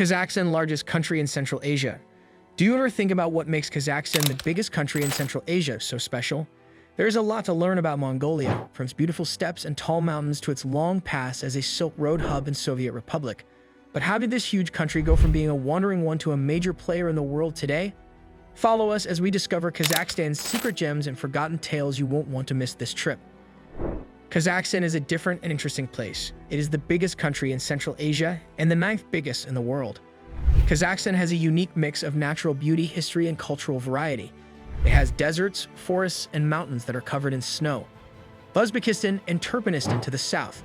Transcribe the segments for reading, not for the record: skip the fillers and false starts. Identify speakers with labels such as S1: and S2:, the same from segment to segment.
S1: Kazakhstan, largest country in Central Asia. Do you ever think about what makes Kazakhstan the biggest country in Central Asia so special? There is a lot to learn about Mongolia, from its beautiful steppes and tall mountains to its long past as a Silk Road hub in Soviet Republic. But how did this huge country go from being a wandering one to a major player in the world today? Follow us as we discover Kazakhstan's secret gems and forgotten tales. You won't want to miss this trip. Kazakhstan is a different and interesting place. It is the biggest country in Central Asia and the 9th biggest in the world. Kazakhstan has a unique mix of natural beauty, history, and cultural variety. It has deserts, forests, and mountains that are covered in snow. Uzbekistan and Turkmenistan to the south.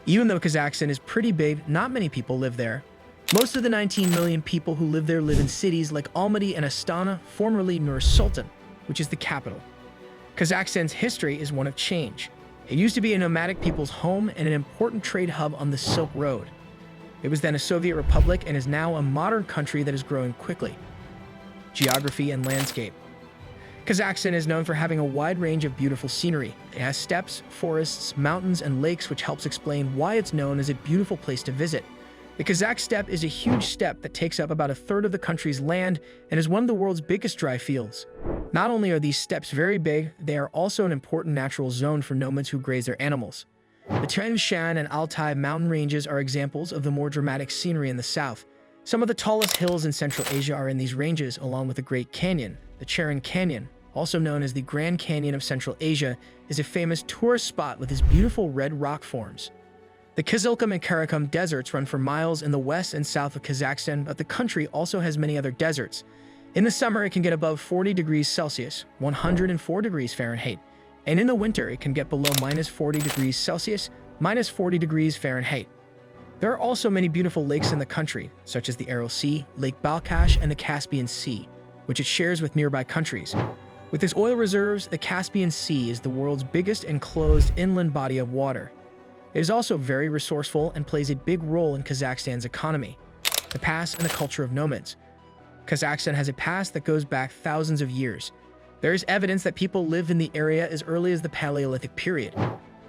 S1: Even though Kazakhstan is pretty big, not many people live there. Most of the 19 million people who live there live in cities like Almaty and Astana, formerly Nur-Sultan, which is the capital. Kazakhstan's history is one of change. It used to be a nomadic people's home and an important trade hub on the Silk Road. It was then a Soviet republic and is now a modern country that is growing quickly. Geography and landscape. Kazakhstan is known for having a wide range of beautiful scenery. It has steppes, forests, mountains, and lakes, which helps explain why it's known as a beautiful place to visit. The Kazakh steppe is a huge steppe that takes up about a third of the country's land and is one of the world's biggest dry fields. Not only are these steppes very big, they are also an important natural zone for nomads who graze their animals. The Tian Shan and Altai mountain ranges are examples of the more dramatic scenery in the south. Some of the tallest hills in Central Asia are in these ranges, along with the Great Canyon. The Charan Canyon, also known as the Grand Canyon of Central Asia, is a famous tourist spot with its beautiful red rock forms. The Kazilkum and Karakum deserts run for miles in the west and south of Kazakhstan, but the country also has many other deserts. In the summer, it can get above 40 degrees Celsius, 104 degrees Fahrenheit, and in the winter, it can get below -40 degrees Celsius, -40 degrees Fahrenheit. There are also many beautiful lakes in the country, such as the Aral Sea, Lake Balkhash, and the Caspian Sea, which it shares with nearby countries. With its oil reserves, the Caspian Sea is the world's biggest enclosed inland body of water. It is also very resourceful and plays a big role in Kazakhstan's economy. The past and the culture of nomads. Kazakhstan has a past that goes back thousands of years. There is evidence that people lived in the area as early as the Paleolithic period.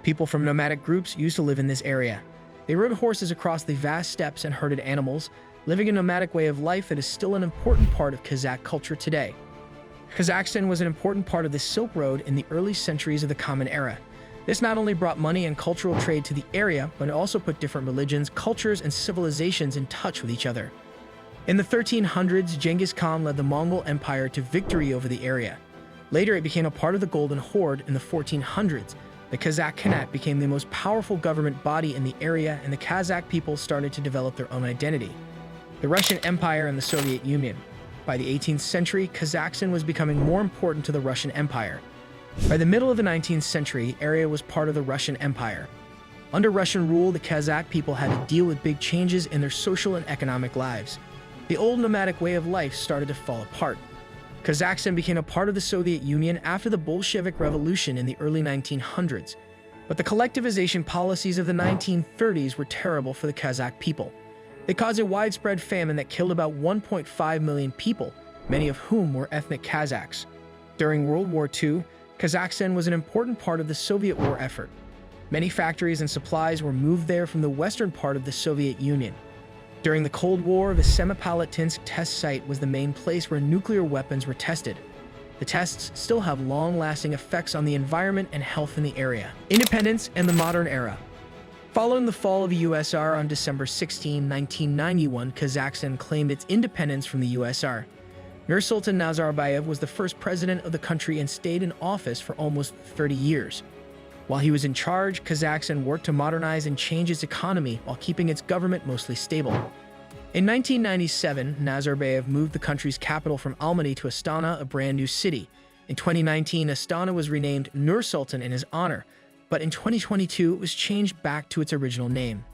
S1: People from nomadic groups used to live in this area. They rode horses across the vast steppes and herded animals, living a nomadic way of life that is still an important part of Kazakh culture today. Kazakhstan was an important part of the Silk Road in the early centuries of the Common Era. This not only brought money and cultural trade to the area, but it also put different religions, cultures, and civilizations in touch with each other. In the 1300s, Genghis Khan led the Mongol Empire to victory over the area. Later, it became a part of the Golden Horde in the 1400s. The Kazakh Khanate became the most powerful government body in the area, and the Kazakh people started to develop their own identity. The Russian Empire and the Soviet Union. By the 18th century, Kazakhstan was becoming more important to the Russian Empire. By the middle of the 19th century, the area was part of the Russian Empire. Under Russian rule, the Kazakh people had to deal with big changes in their social and economic lives. The old nomadic way of life started to fall apart. Kazakhstan became a part of the Soviet Union after the Bolshevik Revolution in the early 1900s. But the collectivization policies of the 1930s were terrible for the Kazakh people. They caused a widespread famine that killed about 1.5 million people, many of whom were ethnic Kazakhs. During World War II, Kazakhstan was an important part of the Soviet war effort. Many factories and supplies were moved there from the western part of the Soviet Union. During the Cold War, the Semipalatinsk test site was the main place where nuclear weapons were tested. The tests still have long-lasting effects on the environment and health in the area. Independence and the modern era. Following the fall of the USSR on December 16, 1991, Kazakhstan claimed its independence from the USSR. Nur-Sultan Nazarbayev was the first president of the country and stayed in office for almost 30 years. While he was in charge, Kazakhstan worked to modernize and change its economy while keeping its government mostly stable. In 1997, Nazarbayev moved the country's capital from Almaty to Astana, a brand new city. In 2019, Astana was renamed Nur-Sultan in his honor, but in 2022, it was changed back to its original name.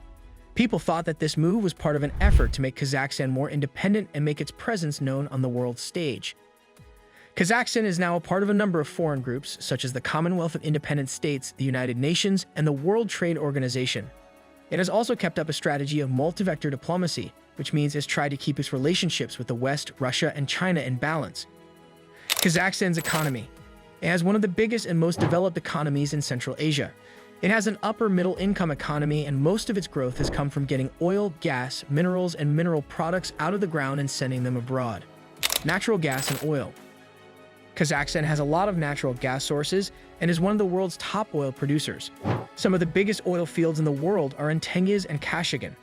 S1: People thought that this move was part of an effort to make Kazakhstan more independent and make its presence known on the world stage. Kazakhstan is now a part of a number of foreign groups, such as the Commonwealth of Independent States, the United Nations, and the World Trade Organization. It has also kept up a strategy of multi-vector diplomacy, which means it's tried to keep its relationships with the West, Russia, and China in balance. Kazakhstan's economy. It has one of the biggest and most developed economies in Central Asia. It has an upper middle income economy, and most of its growth has come from getting oil, gas, minerals, and mineral products out of the ground and sending them abroad. Natural gas and oil. Kazakhstan has a lot of natural gas sources and is one of the world's top oil producers. Some of the biggest oil fields in the world are in Tengiz and Kashagan.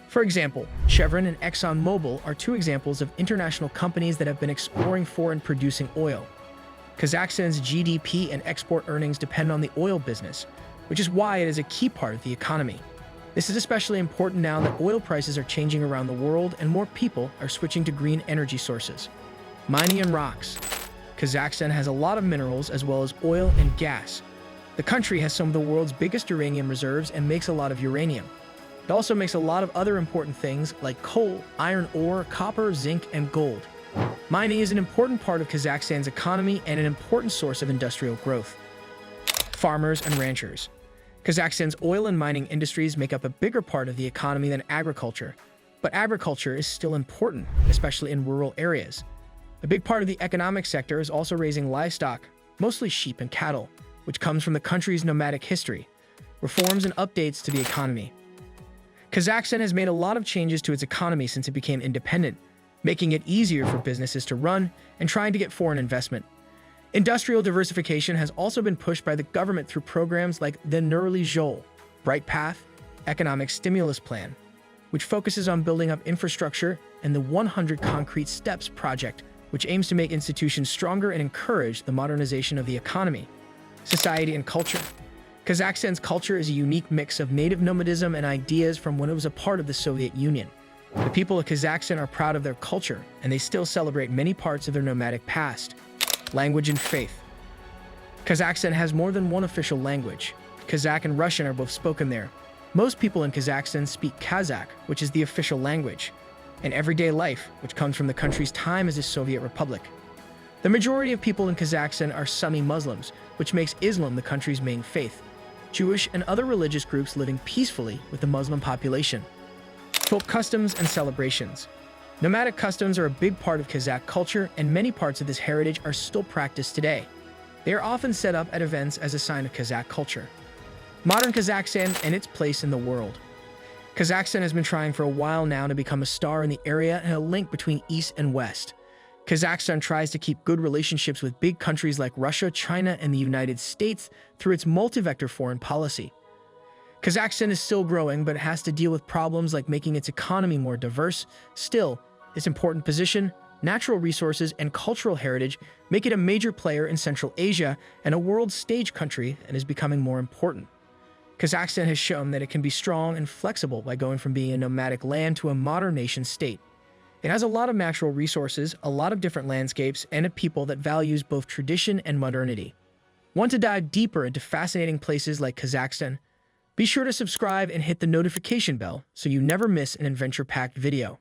S1: For example, Chevron and ExxonMobil are two examples of international companies that have been exploring for and producing oil. Kazakhstan's GDP and export earnings depend on the oil business, which is why it is a key part of the economy. This is especially important now that oil prices are changing around the world and more people are switching to green energy sources. Mining and rocks. Kazakhstan has a lot of minerals as well as oil and gas. The country has some of the world's biggest uranium reserves and makes a lot of uranium. It also makes a lot of other important things like coal, iron ore, copper, zinc, and gold. Mining is an important part of Kazakhstan's economy and an important source of industrial growth. Farmers and ranchers. Kazakhstan's oil and mining industries make up a bigger part of the economy than agriculture, but agriculture is still important, especially in rural areas. A big part of the economic sector is also raising livestock, mostly sheep and cattle, which comes from the country's nomadic history, reforms and updates to the economy. Kazakhstan has made a lot of changes to its economy since it became independent, making it easier for businesses to run and trying to get foreign investment. Industrial diversification has also been pushed by the government through programs like the Nur-Sultan, Bright Path, Economic Stimulus Plan, which focuses on building up infrastructure, and the 100 Concrete Steps project, which aims to make institutions stronger and encourage the modernization of the economy. Society and culture. Kazakhstan's culture is a unique mix of native nomadism and ideas from when it was a part of the Soviet Union. The people of Kazakhstan are proud of their culture, and they still celebrate many parts of their nomadic past. Language and faith. Kazakhstan has more than one official language. Kazakh and Russian are both spoken there. Most people in Kazakhstan speak Kazakh, which is the official language, and everyday life, which comes from the country's time as a Soviet republic. The majority of people in Kazakhstan are Sunni Muslims, which makes Islam the country's main faith. Jewish and other religious groups living peacefully with the Muslim population. Folk customs and celebrations. Nomadic customs are a big part of Kazakh culture, and many parts of this heritage are still practiced today. They are often set up at events as a sign of Kazakh culture. Modern Kazakhstan and its place in the world. Kazakhstan has been trying for a while now to become a star in the area and a link between East and West. Kazakhstan tries to keep good relationships with big countries like Russia, China, and the United States through its multi-vector foreign policy. Kazakhstan is still growing, but it has to deal with problems like making its economy more diverse. Still, its important position, natural resources, and cultural heritage make it a major player in Central Asia and a world stage country, and is becoming more important. Kazakhstan has shown that it can be strong and flexible by going from being a nomadic land to a modern nation-state. It has a lot of natural resources, a lot of different landscapes, and a people that values both tradition and modernity. Want to dive deeper into fascinating places like Kazakhstan? Be sure to subscribe and hit the notification bell so you never miss an adventure-packed video.